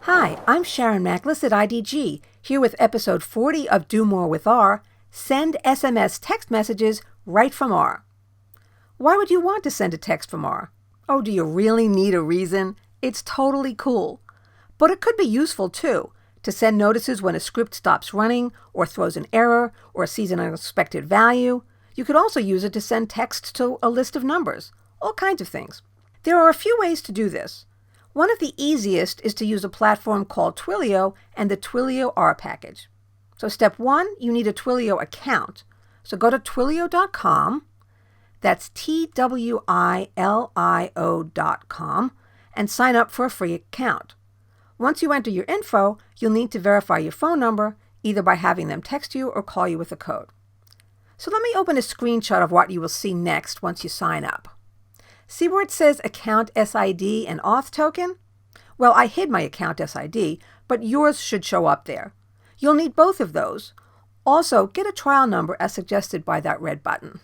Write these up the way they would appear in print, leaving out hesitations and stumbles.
Hi, I'm Sharon Macklis at IDG, here with episode 40 of Do More with R, Send SMS Text Messages Right from R. Why would you want to send a text from R? Oh, do you really need a reason? It's totally cool. But it could be useful too, to send notices when a script stops running, or throws an error, or sees an unexpected value. You could also use it to send text to a list of numbers, all kinds of things. There are a few ways to do this. One of the easiest is to use a platform called Twilio and the Twilio R package. So step one, you need a Twilio account. So go to twilio.com, that's TWILIO.com, and sign up for a free account. Once you enter your info, you'll need to verify your phone number, either by having them text you or call you with a code. So let me open a screenshot of what you will see next once you sign up. See where it says Account SID and Auth Token? Well, I hid my Account SID, but yours should show up there. You'll need both of those. Also, get a trial number as suggested by that red button.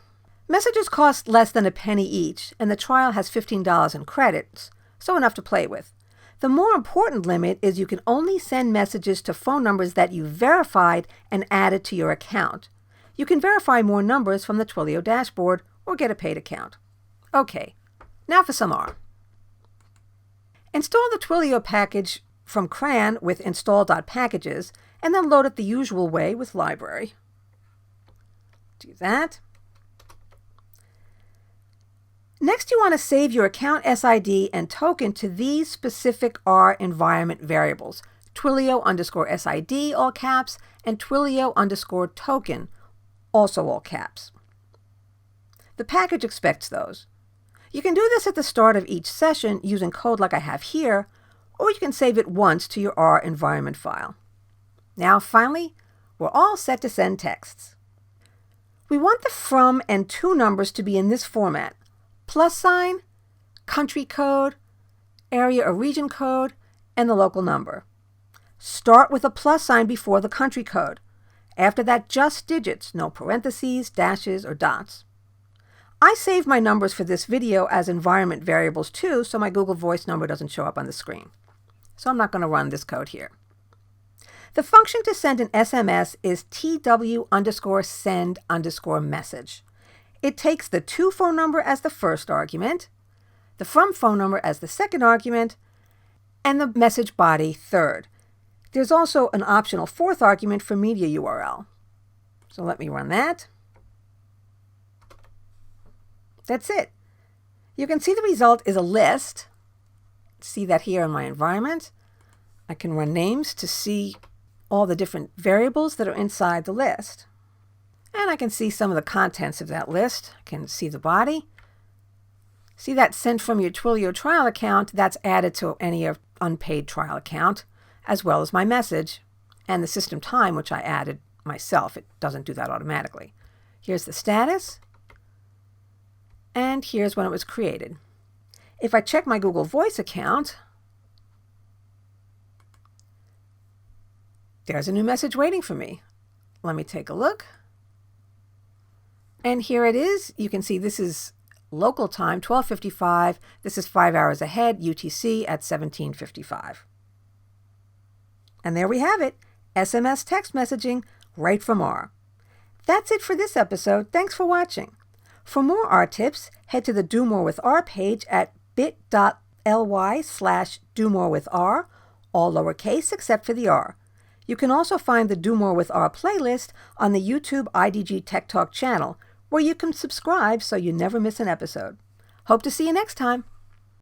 Messages cost less than a penny each, and the trial has $15 in credits, so enough to play with. The more important limit is you can only send messages to phone numbers that you verified and added to your account. You can verify more numbers from the Twilio dashboard or get a paid account. Okay. Now for some R. Install the Twilio package from CRAN with install.packages and then load it the usual way with library. Do that. Next, you want to save your account SID and token to these specific R environment variables, Twilio_SID, all caps, and Twilio_token, also all caps. The package expects those. You can do this at the start of each session using code like I have here, or you can save it once to your R environment file. Now, finally, we're all set to send texts. We want the from and to numbers to be in this format: +, country code, area or region code, and the local number. Start with a + before the country code. After that, just digits, no parentheses, dashes, or dots. I saved my numbers for this video as environment variables too, so my Google Voice number doesn't show up on the screen. So I'm not going to run this code here. The function to send an SMS is TW_send_message. It takes the to phone number as the first argument, the from phone number as the second argument, and the message body third. There's also an optional fourth argument for media URL. So let me run that. That's it. You can see the result is a list. See that here in my environment. I can run names to see all the different variables that are inside the list. And I can see some of the contents of that list. I can see the body. See that sent from your Twilio trial account, that's added to any unpaid trial account, as well as my message and the system time, which I added myself. It doesn't do that automatically. Here's the status. And here's when it was created. If I check my Google Voice account, there's a new message waiting for me. Let me take a look. And here it is. You can see this is local time, 12:55. This is 5 hours ahead, UTC at 17:55. And there we have it, SMS text messaging right from R. That's it for this episode. Thanks for watching. For more R tips, head to the Do More with R page at bit.ly/domorewithR, all lowercase except for the R. You can also find the Do More with R playlist on the YouTube IDG Tech Talk channel, where you can subscribe so you never miss an episode. Hope to see you next time.